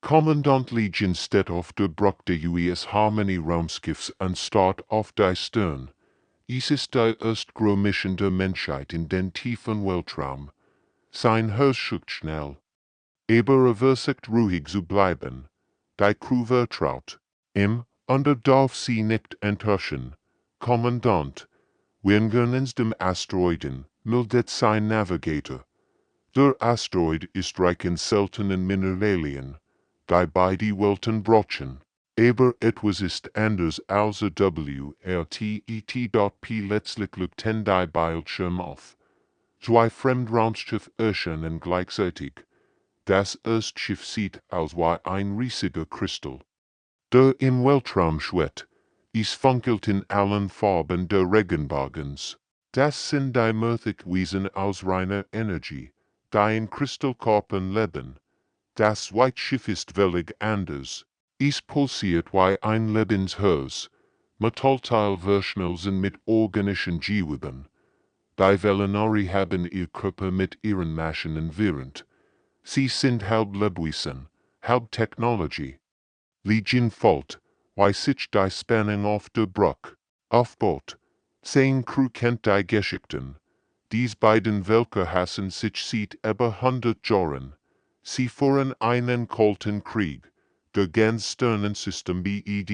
Kommandant Legion steht auf der Brücke der US Harmony Raumschiffs und starrt auf die Stirn. Es ist die erste große Mission der Menschheit in den tiefen Weltraum. Sein Herz schlägt schnell. Aber versucht ruhig zu bleiben. Die Crew vertraut ihm und darf sie nicht enttäuschen. Kommandant, wir gönnen dem Asteroiden, meldet sein Navigator. Der Asteroid ist reich in seltenen Mineralien, die beide Welten brauchen. Aber etwas ist anders als WRTET.P. Letztlich leuchten die Bildschirme auf. Zwei Fremdraumschiffe erscheinen gleichzeitig. Das erste Schiff sieht aus wie ein riesiger Kristall, der im Weltraum schwebt. Es funkelt in allen Farben der Regenbogens. Das sind die Wesen aus reiner Energie, die in Kristallkörpern leben. Das White Schiff ist völlig anders. Es pulsiert wie ein Lebensherz. Metallteilverschmelzen mit organischen Geweben. Die Velinari haben ihr Körper mit ihren Maschinen während. Sie sind halb Lebewesen, halb Technologie. Legion folgt, wie sich die Spannung auf der Brücke aufbaut. Sein Crew kennt die Geschichten. Dies beiden Völker hassen sich seit über 100 Jahren. Sie führen einen kalten Krieg. Der ganz Sternensystem bedrht,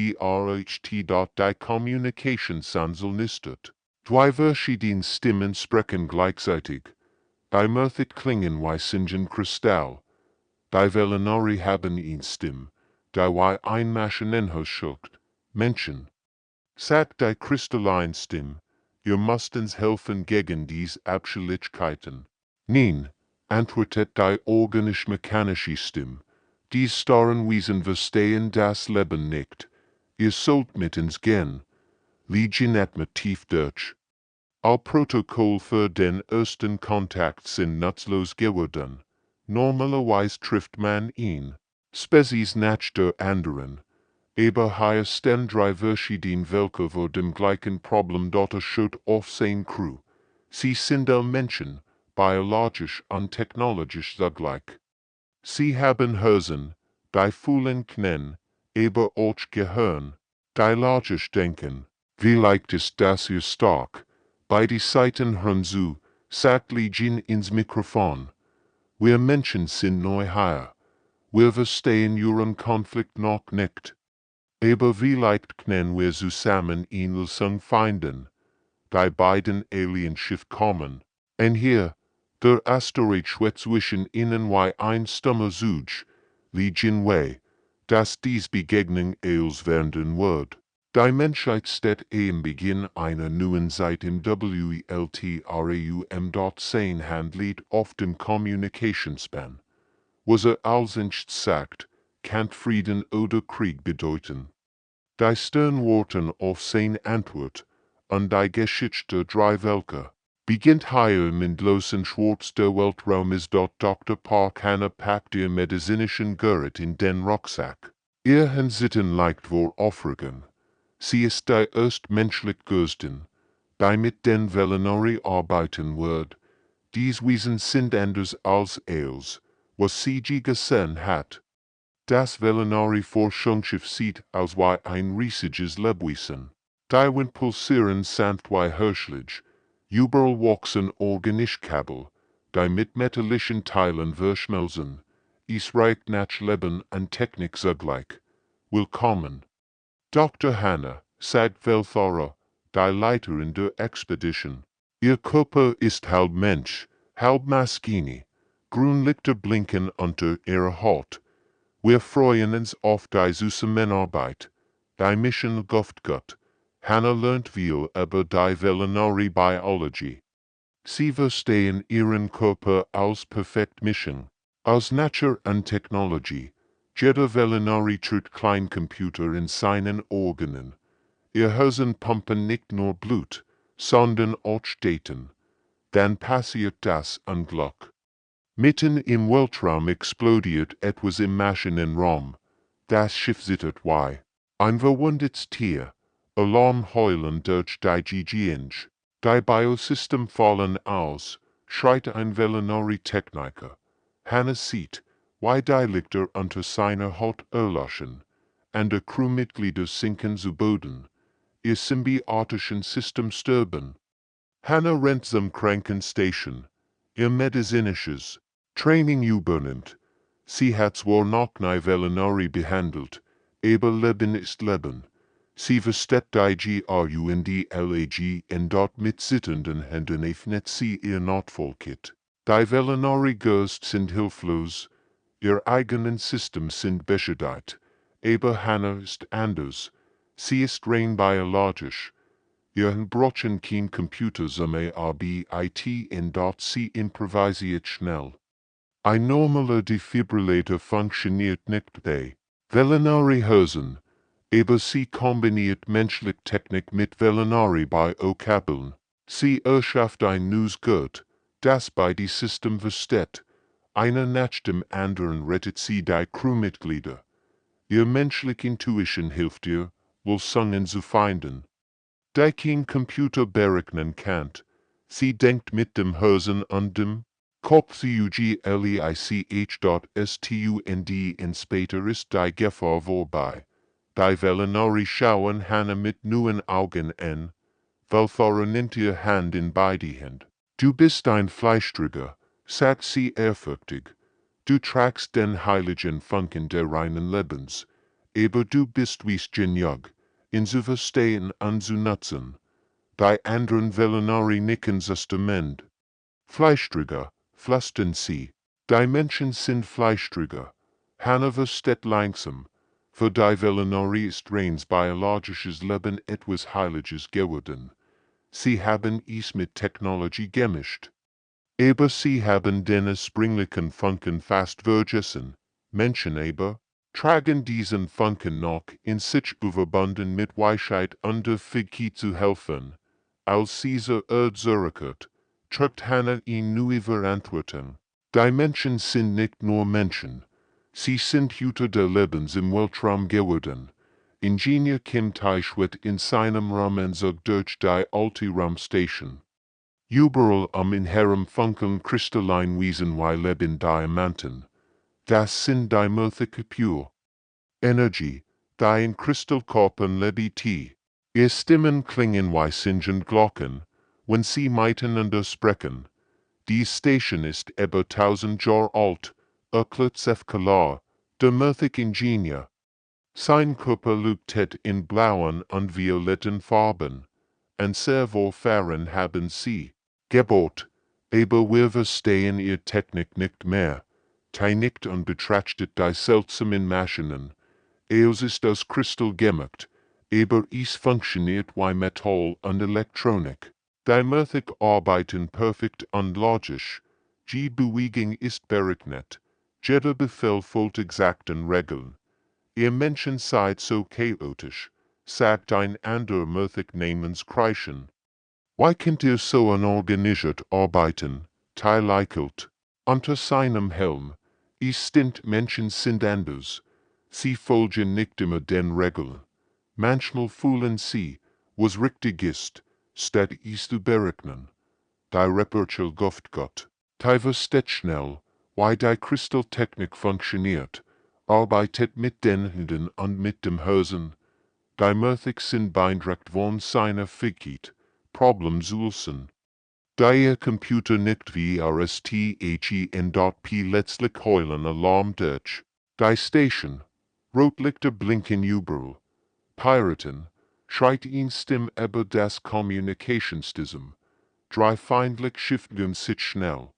die Kommunikationsansel nistet. Zwei verschiedene Stimmen sprechen gleichzeitig. Die Murthit klingen wie Singen Kristall. Die Velinari haben eine Stimme, die wie ein Maschinenhaus schluckt. Menschen. Sagt die kristallene Stimme, ihr müsst uns helfen gegen diese Abscheulichkeiten. Nein, antwortet die organisch-mechanische Stimme. Die starren Wesen verstehen das Leben nicht. Ihr sollt mit uns gehen. Legion atmet tief durch. All Protokoll für den ersten Kontakt sind nutzlos geworden. Normalerweise trifft man ihn. Spezies nach der anderen. Aber hier stehen drei verschiedene Völker vor dem gleichen Problem dort erschüttert auf sein Crew. Sie sind Menschen, biologisch und technologisch zugleich. Sie haben Herzen, die fühlen können, aber auch Gehirn, die logisch denken. Vielleicht ist das ihr stark. Beide Seiten hören zu, sagt Legion ins Mikrofon. Wir Menschen sind neu hier. Wir verstehen ihren Konflikt noch nicht. Aber vielleicht können wir zusammen eine Lösung finden. Die beiden Alienschiffe kommen. Und hier, der Asteroid schwebt zwischen ihnen wie ein stummer Zug. Legion way, dass dies Begegnung als werden wird. Die Menschheit steht im Beginn einer neuen Zeit im Weltraum. Handelt auf dem Kommunikationsspan. Was allsentlich sagt, kann Frieden oder Krieg bedeuten. Die Sternworten auf seine Antwort an die Geschichte drei Völker beginnt hier mit losen Schwarz der Weltraum ist dort Dr. Park Hanna packt ihr medizinischen Gerät in den Rucksack. Ihr Sitten leicht vor Aufregung. Sie ist die erst menschlich Görstin, die mit den Velinari arbeiten wird. Dies Wesen sind anders als als, was sie gesehen hat. Das Velinari Forschungsschiff sieht aus wie ein riesiges Lebewesen. Die Wind pulsieren sanft wie Hirschlich. Überall wachsen organische Kabel, die mit metallischen Teilen verschmelzen. Es riecht nach Leben und Technik zugleich. Willkommen. Dr. Hanna, sagt Velthara, die Leiterin der Expedition. Ihr Körper ist halb Mensch, halb Maschine. Grünlichter blinken unter ihrer Haut. Wir freuen uns auf die Zusammenarbeit. Die Mission läuft gut. Hanna lernt viel über die Velinari Biology. Sie verstehen ihren Körper als perfekt Mischung aus Nature und Technologie. Jeder Velinari trägt Kleincomputer in seinen Organen. Ihr Herzen pumpen nicht nur Blut, sondern auch Daten. Dann passiert das Unglück. Mitten im Weltraum explodiert etwas im Maschinenraum. Das Schiff zittert wie ein verwundetes Tier. Alarm heulen durch die Gegend. Die Biosystem fallen aus, schreit ein Velinari Techniker. Hanna sieht, die Lichter unter seiner Haut erloschen, und der Crewmitglieder sinken zu Boden, ihr symbiotischen System sterben. Hannah rennt zum Krankenstation, ihr medizinisches Training übernimmt. Sie hat zwar noch nie Velinari behandelt, aber Leben ist Leben. Sie versteht die Grundlage und dort mit zitternden Händen öffnet sie ihr Notfallkit. Die Velinari Ghosts sind hilflos, ihr eigenen System sind beschädigt, aber Hannah ist anders. Sie ist rein biologisch. Ihr brauchen kein Computer zum IT und dort sie improvisiert schnell. Ein normaler Defibrillator funktioniert nicht bei Velinari Hosen, aber sie kombiniert menschliche Technik mit Velinari bei Okabeln. Sie erschafft ein neues Gut, das bei die System versteht. Einer nach dem anderen rettet sie die Crewmitglieder. Ihr menschliche Intuition hilft ihr, Lösungen zu finden. Die kein Computer berechnen kann. Sie denkt mit dem Hosen an dem Kopfgleich.stund und später ist die Gefahr vorbei. Die Velinari schauen Hannah mit neuen Augen an, Valfara nimmt ihr Hand in beide Hände. Du bist ein Fleischträger, sagt sie ehrfürchtig. Du tragst den heiligen Funken der reinen Lebens, aber du bist wie's Genjug, in zu verstehen und zu nutzen. Die anderen Velinari nicken zustimmt. Fleischträger, flüstern sie. Die Menschen sind Fleischträger. Hannah versteht langsam. Für die Velinari ist reins biologisches Leben etwas Heiliges geworden. Sie haben es mit Technologie gemischt. Aber sie haben den springlichen Funken fast vergessen. Menschen aber tragen diesen Funken noch in sich überbunden mit Weisheit und der Fähigkeit zu helfen. Als dieser zurückkehrt, trägt Hannah ihn neue Verantwortung. Die Menschen sind nicht nur Menschen. Sie sind Hüter der Lebens im Weltraum geworden. Ingenieur Kim Tai-Schwett in seinem Roman sagt durch die alte Raumstation. Überall in ihrem Funkeln kristallin Wesen wie Leben Diamanten. Das sind die mythische pure Energie, die in Kristallkörpern lebt. Ihr Stimmen klingen wie singend Glocken, wenn sie miteinander sprechen. Die Station ist über 1000 Jahre alt, erklärt Sefkalar, der mythische Ingenieur. Sein Körper leuchtet in blauen und violetten Farben, und sehr wohlfahren haben sie Gebot, aber wir verstehen ihr Technik nicht mehr. Nicht und betrachtet die seltsamen Maschinen. Es ist aus Kristall gemacht, aber es funktioniert wie Metall und Elektronik. Die Mythik arbeiten perfekt und logisch. Die Bewegung ist berechnet. Jeder Befehl folgt exakten Regeln. Ihr Menschen seid so chaotisch, sagt ein anderer Mythik namens Kreischen. Why könnt ihr so unorganisiert arbeiten, teilleichelt? Unter seinem Helm, sind Menschen sind anders. Sie folgen nicht immer den Regeln. Manchmal fühlen sie, was richtig ist, statt es zu berechnen. Die Reperchel Gott. Die versteht schnell, wie die Kristalltechnik funktioniert, arbeitet mit den Händen und mit dem Hosen. Die Mythik sind beeindruckt von seiner Fähigkeit, Problem zu lösen. Da ihr Computer nicht wie letztlich heulen Alarm durch. Die Station, Rotlichter blinken überall. Piraten, schreit ihn Stimme über das Kommunikationssystem. Drei feindlich Schiffen sich schnell.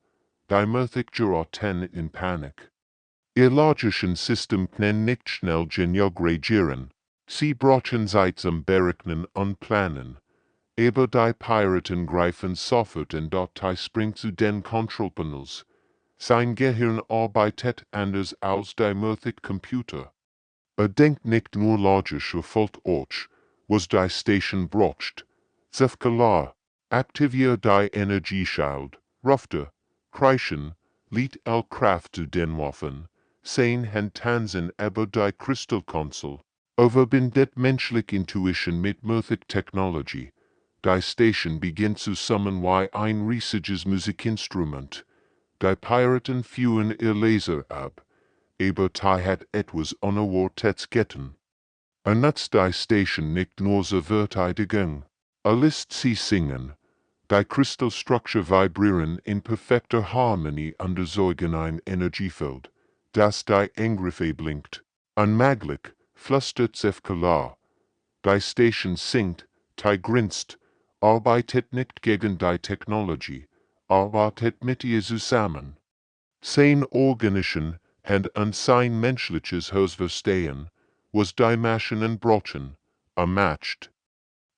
Die Mythik geraten in Panik. Ihr logischen System kann nicht schnell genug reagieren. Sie brauchen Zeit zum Berechnen und Planen. Aber die Piraten greifen sofort und dort springt zu den Kontrollpanels. Sein Gehirn arbeitet anders als die Mythik Computer. Denkt nicht nur logisch folgt euch, was die Station braucht. Zefkalar, aktivier die Energieschild, rufte, kreischen, liet Kraft zu den Waffen, sein Handtanzen über die Kristallkonsole, verbindet menschliche Intuition mit Mythic Technology. Die Station beginnt zu summen wie ein riesiges Musikinstrument. Die Piraten führen ihr Laser ab. aber die hat etwas Unerwartetes getan. Nuts die Station nicht nur so wird gegangen. Lässt sie singen. Die Kristallstruktur vibrieren in perfekter Harmonie under solchen ein Energiefeld, das die Angriffe blinkt. Unmöglich, flüstert sich klar. Die Station singt, die grinst, arbeitet nicht gegen die Technologie, arbeitet mit ihr zusammen. Sein organischen and sein menschliches Hausverstehen, was die Maschinen brochen, matcht.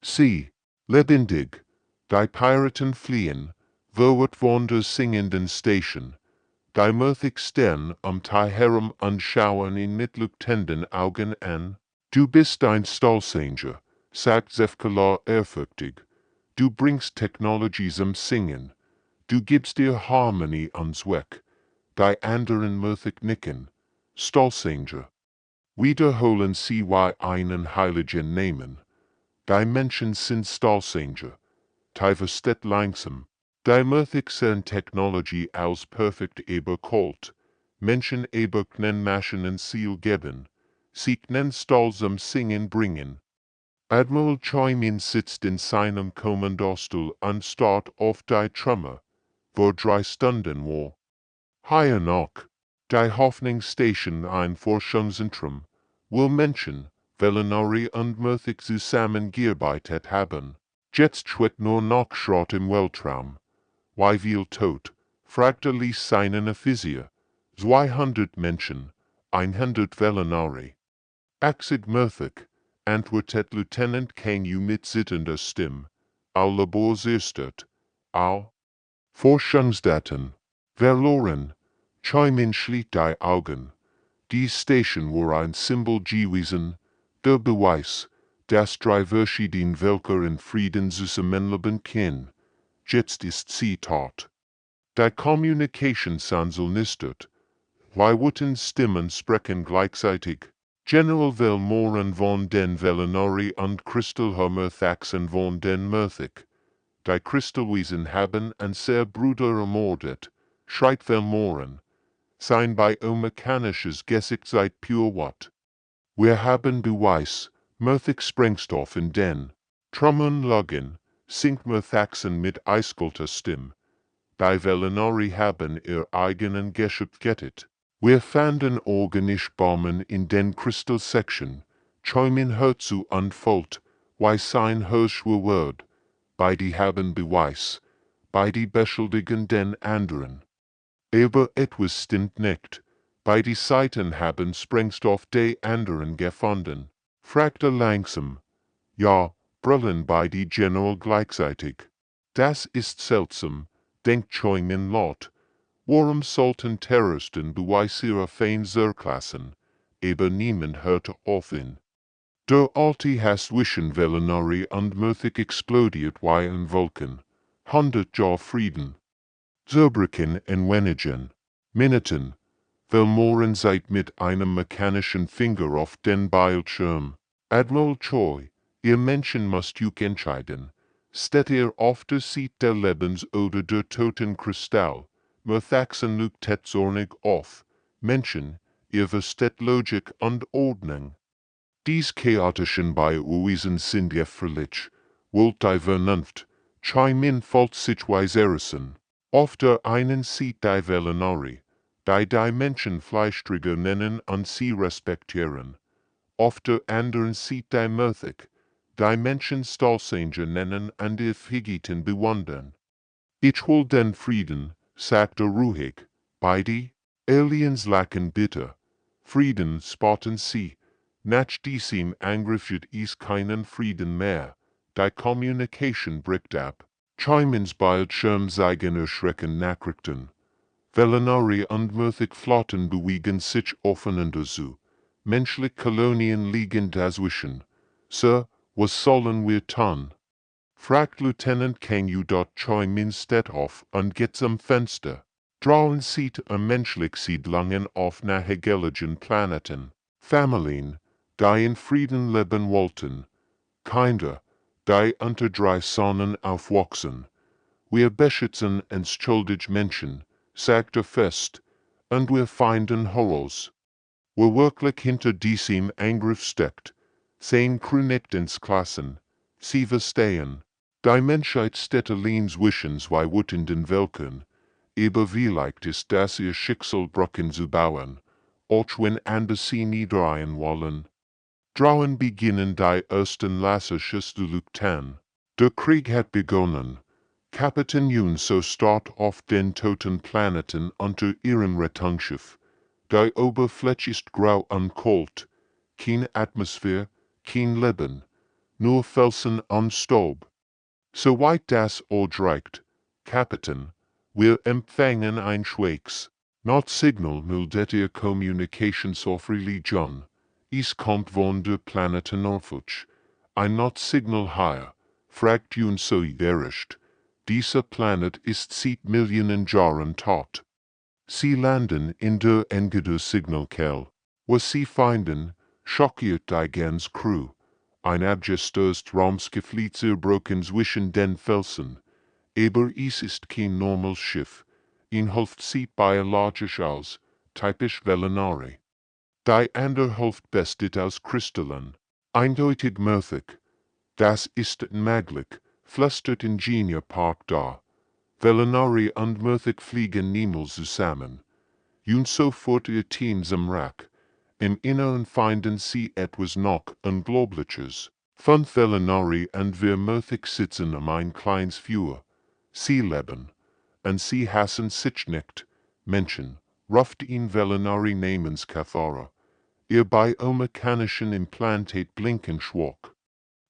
Sie, lebendig, die Piraten fliehen, wo von der singenden Station, die mürthig stehen die herum anschauen ihn mit leuchtenden Augen an. Du bist ein Stahlsänger, sagt Sefkalar ehrfürchtig. Du bringst Technologie zum Singen. Du gibst ihr Harmonie ans Werk. Die anderen mürthig nicken. Stahlsänger. Wiederholen sie einen heiligen Namen. Die Menschen sind Stahlsänger. Die versteht langsam. Die mürthig sehen Technologie als perfekt aber kalt. Menschen aber können Maschinen Ziel geben. Sie können Stahl zum Singen bringen. Admiral Choimin sitzt in seinem Kommandostuhl und starrt auf die Trümmer, vor 3 Stunden war. Higher noch, die Hoffnungsstation ein Forschungszentrum, wo Menschen, Velinari und mürthig zusammengearbeitet haben. Jetzt schwet nur noch Schrott im Weltraum. Wie viel tot, fragte Lies seinen Offizier. 200 Menschen, 100 Velinari. Axig mürthig, antwortet Lieutenant Kanyu mit zitternder Stimme. Au Labor zerstört. Au. Forschungsdaten. Verloren. Choimin schliet die Augen. Die Station war ein Symbol gewesen, der Beweis, dass 3 verschiedene Völker in Frieden zusammenleben können. Jetzt ist sie tot. Die Kommunikationssansel nistert. Leuten Stimmen sprechen gleichzeitig. General Velmoren von den Velinari und Kristallhammerthaxen von den Murthig. Die Kristallwesen haben ein sehr Bruder ermordet, schreit Velmoren. Sein biomechanisches Gesicht seid pure what. Wir haben Beweis, Murthig Sprengstoff in den Trümmern lagen, singt Murthaxen mit eiskalter Stimme. Die Velinari haben ihr eigenen Geschöpf gettet. Wir fanden organisch Bomben in den Kristallsektionen. Choimin hört zu und folgt, wie sein Hirschwer Word. Beide haben Beweis. Beide beschuldigen den anderen. Aber etwas stimmt nicht. Beide Seiten haben Sprengstoff der anderen gefunden. Fragte langsam. Ja, brüllen beide General gleichzeitig. Das ist seltsam, denkt Choimin laut. Warum sollten Terroristen Beweise ihrer Fein zerklassen, aber niemand hörte auf ihn. Der alte Hass zwischen Velinari und Murthig explodiert wie ein Vulkan. 100 Jahre Frieden. Zerbrechen in wenigen Minuten. Velmoren seid mit einem mechanischen Finger auf den Bildschirm. Admiral Choi, ihr Menschen müsst euch entscheiden. Steht ihr auf der Seite der Lebens oder der toten Kristall? Murthaxen leuchtet zornig auf. Menschen, ihr versteht Logik und Ordnung. Dies chaotischen Biowesen sind gefährlich. Wollt die Vernunft, Choimin fällt sich weiserissen. Auf der einen Seite die Velinari, die Menschen Fleischträger nennen und sie respektieren. Auf der anderen Seite die Murthig, die Menschen Stahlsänger nennen und ihr Vergehen bewundern. Ich will den Frieden, sagt ruhig. Beide Aliens lachen bitter. Frieden spotten sie. Nach diesem Angriff wird es keinen Frieden mehr. Die Communication bricht ab. Choimins Bildschirm zeigen erschreckend Nachrichten. Velinari und Murthig Flotten bewegen sich aufeinander zu. Menschliche Kolonien liegen dazwischen. Sir, was sollen wir tun? Fragt Lieutenant Kanyu. Choimin steht auf und geht zum Fenster. Draußen sieht menschliche Siedlungen auf nahegeligen Planeten. Familien, die in Frieden leben wollten. Kinder, die unter 3 Sonnen aufwachsen. Wir beschützen uns schuldig Menschen, sagt fest, und wir finden Horrors. wo wirklich hinter diesem Angriff steckt, sein Krönigensklassen, sie verstehen. Die Menschheit steht allein zwischen zwei wütenden Völkern, aber vielleicht ist das ihr Schicksal Brücken zu bauen, auch wenn andere sie niederreihen wollen. Draußen beginnen die ersten Lasserschuss zu lüchten. Der Krieg hat begonnen. Kapitän Yun so starrt auf den toten Planeten unter ihrem Rettungsschiff. Die Oberfläche ist grau und kalt. Keine Atmosphäre, kein Leben. Nur Felsen und Staub. Soweit das Ord reicht, Kapitän, wir empfangen ein Schweigs. Not Signal meldet ihr Kommunikationsaufreligion. Es kommt von der Planeten Norfolch. Ein Not Signal hier, fragt Yun so überrascht. Dieser Planet ist seit Millionen Jahren tot. Sie landen in der Engeder Signalkelle. Was sie finden, schockiert die ganze Crew. Ein abgestürztes Raumschiff zerbrochen zwischen den Felsen. Aber es ist kein normales Schiff. Hälfte sieht biologisch aus, typisch Velinari. Die andere Hälfte besteht aus Kristallen. Eindeutig Murthik. Das ist unmöglich, flüstert Ingenieur Park da. Velinari und Murthik fliegen niemals zusammen. Und sofort ihr Team zum Wrack. Im Inneren finden sie etwas noch Unglaubliches. 5 Velinari und wir Murthik sitzen ein kleines Feuer. Sie leben. Und sie hassen sich nicht. Menschen, ruft ihn Velinari namens Cathara. Ihr biomechanischen Implantat blinken schwach.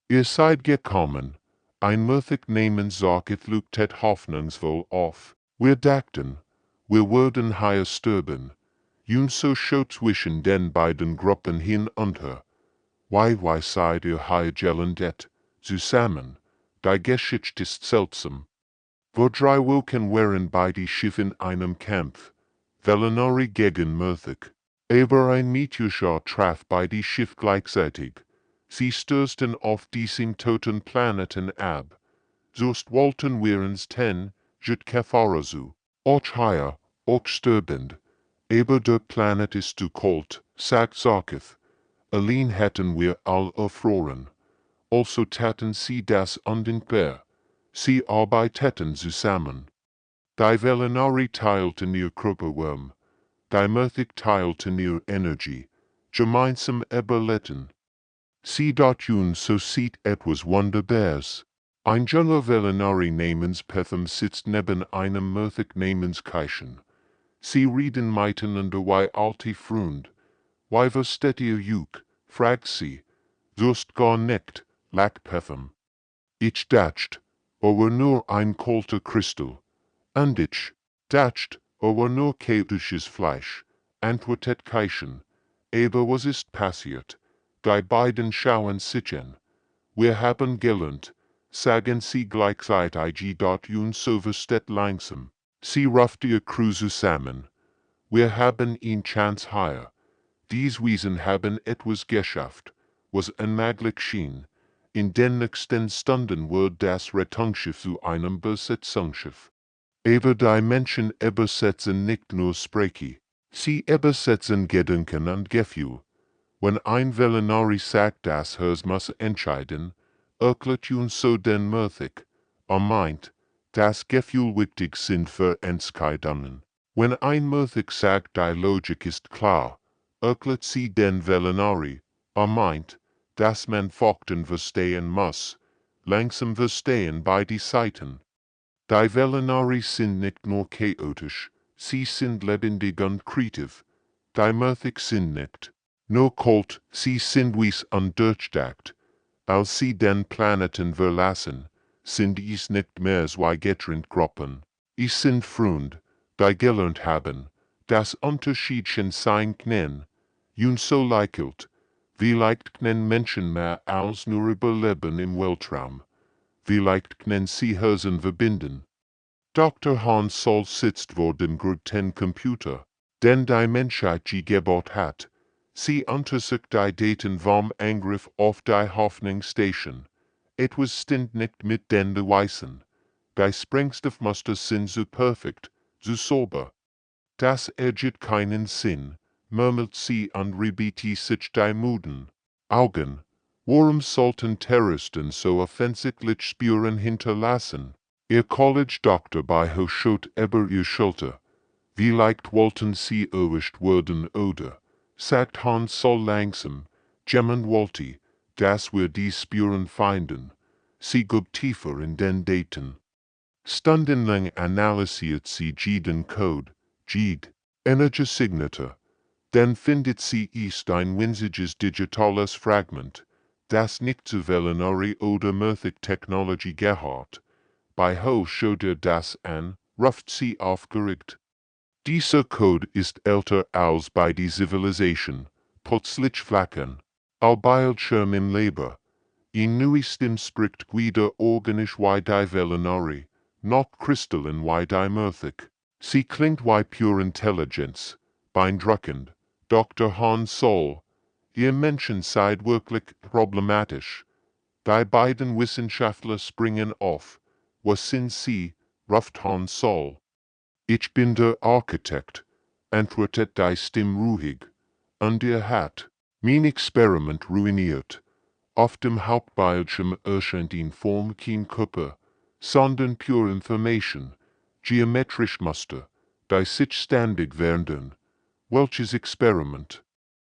Ihr seid gekommen. Ein Murthik namens Sarkith leuchtet hoffnungsvoll auf. Wir dachten, wir würden hier sterben. Und so schaut zwischen den beiden Gruppen hin und her. Why seid ihr hier gelandet, zusammen? Die Geschichte ist seltsam. Vor 3 Wochen waren beide Schiffe in einem Kampf. Velinari gegen Murthik. Aber ein Meteorschauer traf beide Schiffe gleichzeitig. Sie stürzten auf diesem toten Planeten ab. Sonst wollten wir uns jut Cathara zu. Auch hier, auch sterbend. Aber der Planet ist zu kalt, sagt Sarkith. Allein hätten wir all erfroren. Also taten sie das undenkbar. Sie arbeiteten zusammen. Die Velinari teilten ihr Körperwärme. Die Murthik teilten ihr Energie. Gemeinsam überlebten. Sie dort so sieht etwas Wunderbares. Ein junger Velinari namens Petham sitzt neben einem Murthik namens Kaischen. Sie reden miteinander wie alte Freund. Why versteht ihr Juk? Fragt sie. Sonst gar nicht, lacht Petham. Ich dacht, aber nur ein kalter Kristall. Und ich dacht, aber nur keltisches Fleisch, antwortet Kaischen. Aber was ist passiert? Die beiden schauen sich an. Wir haben gelernt, sagen sie gleichzeitig dort und so versteht langsam. Sie ruft ihr Crew zusammen. Wir haben eine Chance hier. Dies Wesen haben etwas geschafft, was unmöglich schien. In den nächsten Stunden wird das Rettungsschiff zu einem Besetzungsschiff. Aber die Menschen übersetzen nicht nur Sprache. Sie übersetzen Gedanken und Gefühl. Wenn ein Velinari sagt, das muss entscheiden, erklärt uns so den Murthik. Meint, das Gefühl wichtig sind für Entscheidungen. Wenn ein Murthik sagt, die Logik ist klar, erklärt sie den Velinari. Meint, dass man Fakten verstehen muss, langsam verstehen beide Seiten. Die Velinari sind nicht nur chaotisch, sie sind lebendig und kreativ. Die Murthik sind nicht nur kalt, sie sind wies und durchdacht. Als sie den Planeten verlassen, sind es nicht mehr zwei getrennte Gruppen. Es sind Freunde, die gelernt haben, dass Unterschiedchen sein können. Und so lächelt, vielleicht können Menschen mehr als nur überleben im Weltraum. Vielleicht können sie Herzen verbinden. Dr. Hans Sol sitzt vor dem großen Computer, den die Menschheit gebaut hat. Sie untersucht die Daten vom Angriff auf die Hoffnungsstation. Etwas stimmt nicht mit den Beweisen. Die Sprengstoffmuster sind so perfekt, so sauber. Das ergibt keinen Sinn. murmelt sie unrebeti sich die Muden. Augen, worum sollten Terroristen so offensichtlich Spuren hinterlassen? Ihr College-Doktor bei Hochschot über ihr Schulter. Vielleicht wollten sie erwischt werden oder, sagt Han Sol langsam, Gemmen wollte, dass wir die Spuren finden. Sie gub tiefer in den Daten. Stundenlang analysiert sie jeden Code, jede Energy Signature. Dann findet sie ist ein winziges digitales Fragment, das nicht zu Velinari oder Mythic Technology gehört. Bei Ho schaut das an, ruft sie aufgeregt. Dieser Code ist älter als bei die Zivilisation, plötzlich flackern. Al Bildschirm im Leber. In neuestem spricht Guida organisch wie die Velinari, noch crystalline wie die Mythic. Sie klingt wie pure Intelligenz, beeindruckend. Dr. Han Sol, ihr Menschen seid wirklich problematisch. Die beiden Wissenschaftler springen auf. Was sind sie? Ruft Han Sol. Ich bin der Architekt, antwortet die Stimme ruhig. Und ihr hat mein Experiment ruiniert. Auf dem Hauptbildschirm erscheint in Form kein Körper, sondern pure Information, geometrisch Muster, die sich ständig werden. Welches Experiment?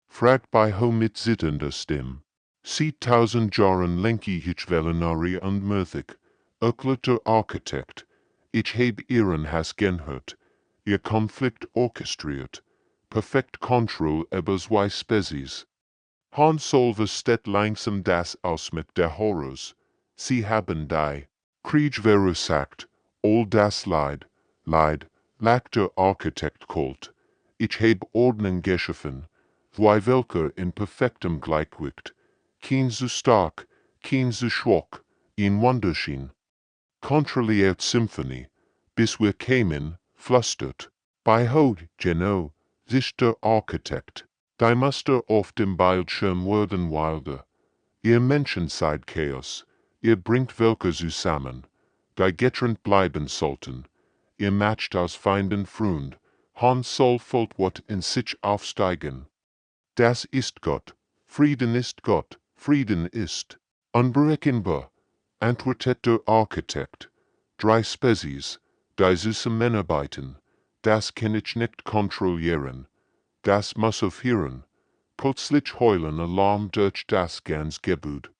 Fragt bei Ho mit zitternder Stimme. Sie 1000 Jahren lenke ich Velinari und Mythic, erklärter Architekt. Ich heb ihren Hass gehört, ihr Konflikt orchestriert, perfekt Control über zwei Spezies. Han Sol versteht langsam das aus mit der Horrors. Sie haben die Krieg verursacht, all das Leid, lag der Architekt kalt. Ich heb Ordnung geschaffen, zwei Welker in perfektem Gleichgewicht, kein zu stark, kein zu schwach, in Wunderschien. Kontrolliert Symphonie, bis wir kämen, flüstert. Bei Ho, genau, sich der Architekt. Die Muster auf dem Bildschirm werden wilder. Ihr Menschen seid Chaos, ihr bringt Welker zusammen, die getrennt bleiben sollten. Ihr matcht aus Feinden Freund, Han Sol folgt wat in sich aufsteigen. Das ist Gott, Frieden ist Gott, Frieden ist unberechenbar, antwortet der Architekt. Drei Spezies, die zusammenarbeiten, das kann ich nicht kontrollieren. Das muss aufhören. Plötzlich heulen Alarm durch das ganz Gebäude.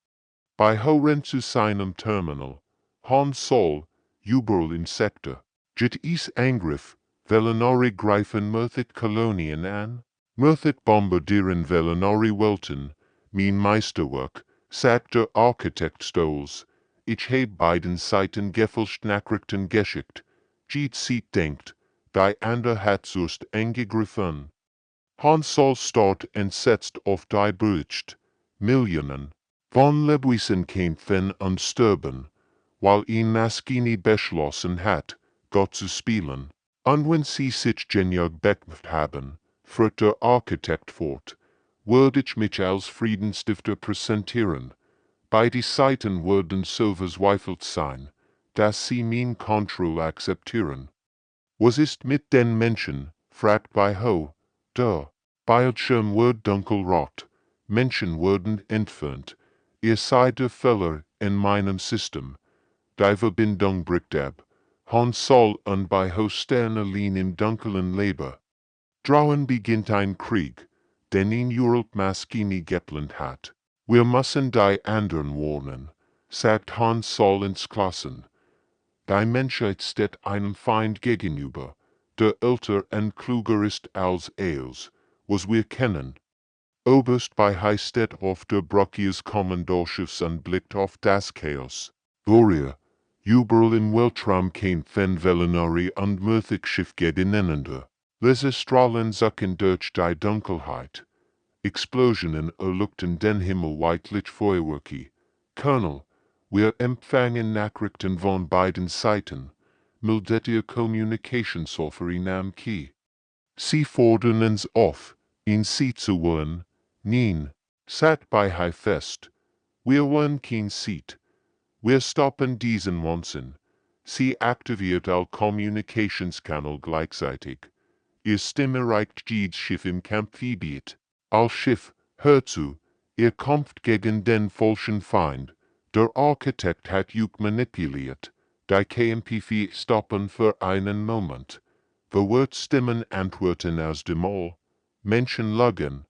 Bei Horen zu seinem Terminal. Han Sol, überall Insekten. Jit is Angriff, Velinari greifen Mythic Kolonien an. Mythic bombardieren Velinari Welten. Mein Meisterwerk, sagt der Architekt stolz. Ich heb beiden Seiten gefälscht Nachrichten geschickt. Jit sie denkt, die andere hat zuerst angegriffen. Han Sol starrt entsetzt auf die Bericht. Millionen von Lebewesen kämpfen und sterben, weil ihn Maskini beschlossen hat, Gott zu spielen. Und wenn sie sich genial bekämpft haben, führt der Architekt fort, würde ich mich als Friedensstifter präsentieren. Beide Seiten würden so verzweifelt sein, dass sie mein Kontroll akzeptieren. Was ist mit den Menschen? Fragt bei Ho. Der Bildschirm wird dunkelrot, Menschen wurden entfernt, ihr seid der Fehler in meinem System. Die Verbindung bricht ab. Han Sol und bei Ho Sterne liegen im dunklen Leber. Draußen beginnt ein Krieg, den ihn Europe Maskini geplant hat. Wir müssen die anderen warnen, sagt Han Sol ins Klassen. Die Menschheit steht einem Feind gegenüber, der älter und kluger ist als els, was wir kennen. Oberst bei High steht auf der Brücke ihres Kommandorschiffs und blickt auf das Chaos. Gloria, überall im Weltraum kämpfen Velinari und Mythic Schiff gegeneinander. Laserstrahlen zucken durch die Dunkelheit. Explosionen erleuchten den Himmel weitlich Feuerwerke. Colonel, wir empfangen Nachrichten von beiden Seiten. Meldet ihr Kommunikationsoffer in am Key. Sie fordern uns auf, ihn sie zu wollen. Nein, sagt bei High fest. Wir wollen kein Seat. Wir stoppen diesen Wahnsinn. Sie aktiviert all Kommunikationskanal gleichzeitig. ihr Stimme reicht jedes Schiff im Kampfgebiet. Als Schiff, hört zu, ihr kämpft gegen den falschen Feind. Der Architekt hat euch manipuliert. Die KMP stoppen für einen Moment. Verwirrt Stimmen antworten aus dem All. Menschen lügen.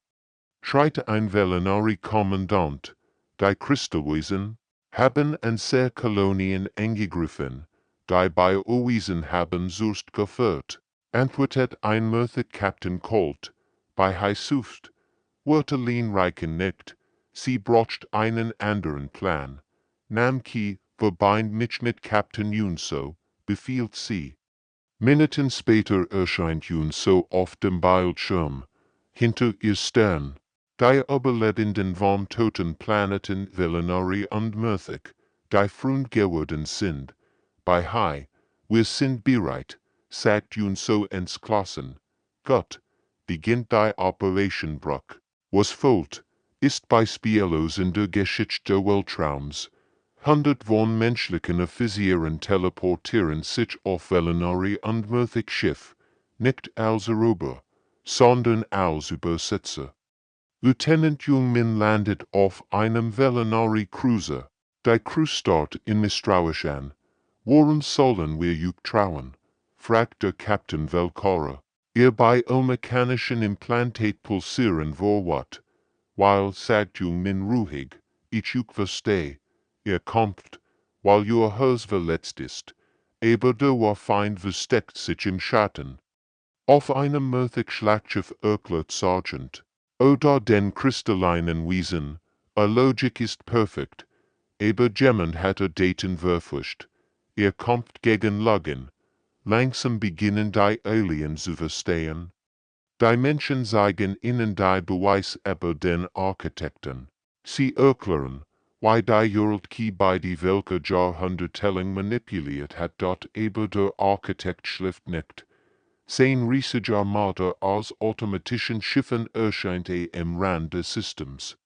Schreit ein Velinari-Kommandant. Die Kristallwesen haben an sehr Kolonien angegriffen. Die bei Oisen haben Surst geführt. Antwortet ein Murthig Captain Colt. Bei Heisuft. Wörterlin reichen nicht. Sie braucht einen anderen Plan. Namki verbind mich mit Captain Yunso, befiehlt sie. Minuten später erscheint Yunso auf dem Bildschirm. Hinter ihr Stern. Die überlebenden vom toten Planeten Velinari und Murthig, die Freund geworden sind. Bei High, wir sind bereit, sagt Yunso entschlossen. Gott, beginnt die Operation Bruck. Was folgt, ist beispiellos in der Geschichte des Weltraums. Hundert von menschlichen Offizieren teleportieren sich auf Velinari und Murthig Schiff, nicht als Roboter, sondern als Übersetzer. Lieutenant Jungmin landet auf einem Velinari Cruiser. Die Crew starrt in misstrauisch an. Woran sollen wir euch trauen? Fragt der Captain Velkora. Ihr biomechanischen Implantat pulsieren vorwärts. Weil, sagt Jungmin ruhig, ich euch verstehe. Ihr kämpft, weil ihr Herz verletzt ist. Aber der Feind versteckt sich im Schatten. Auf einem Murthig Schlachtschiff erklärt Sergeant. Oder den kristallinen Wesen, Logik ist perfekt. Aber jemand hat Daten verfuscht. Ihr kämpft gegen Lügen. Langsam beginnen die Aliens zu verstehen. Die Menschen zeigen ihnen die Beweis über den Architekten. Sie erklären, why die World-Key bei die welke Jahrhundertelling manipuliert hat dort aber der Architekt schläft nicht. Sein riesige Armada aus automatischen Schiffen erscheint im Rand des Systems.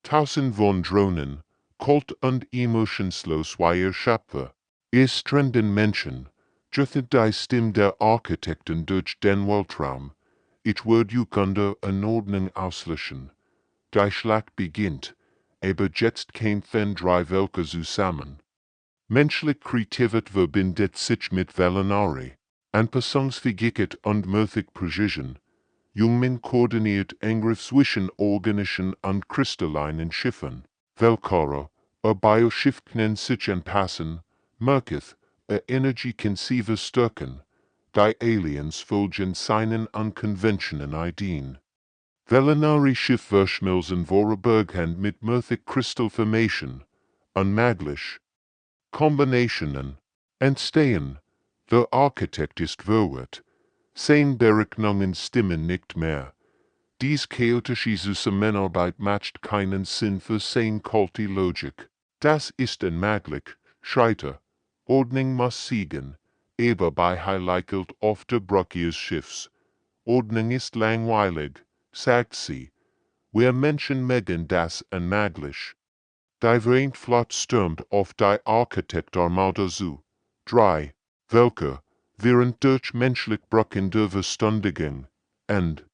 Tausend von Drohnen, kalt und emotionslos wie ihr Schöpfer. Ihr strenden Menschen, driftet die Stimme der Architekten durch den Weltraum. Ich würde euch unter Anordnung auslöschen. Die Schlacht beginnt, aber jetzt kämpfen drei Welke zusammen. Menschliche Kreativität verbindet sich mit Velinari. Anpassungsfähigkeit und Murthig Precision. Jungmin koordiniert Angriff zwischen organischen und kristallinen Schiffen. Velkora, Bioschiff kann sich anpassen. Murkith, energieintensive Stärken. Die Aliens folgen seinen unkonventionellen Ideen. Velinari Schiff verschmelzen vore Berghand mit Murthig Kristallformation. Unmöglich. Kombinationen. Entstehen. Der Architekt ist verwirrt. Sein Berechnungen stimmen nicht mehr. Dies chaotische Zusammenarbeit macht keinen Sinn für sein kalte Logik. Das ist unmöglich, schreit er. Ordnung muss siegen. Aber bei Heiligelt auf der Brücke ihres Schiffs. Ordnung ist langweilig, sagt sie. Wir Menschen mögen das unmöglich. Die Vereinte stürmt auf die Architekt-Armada zu. 3. Welke, während durch menschlich Brücken der Verständigung, und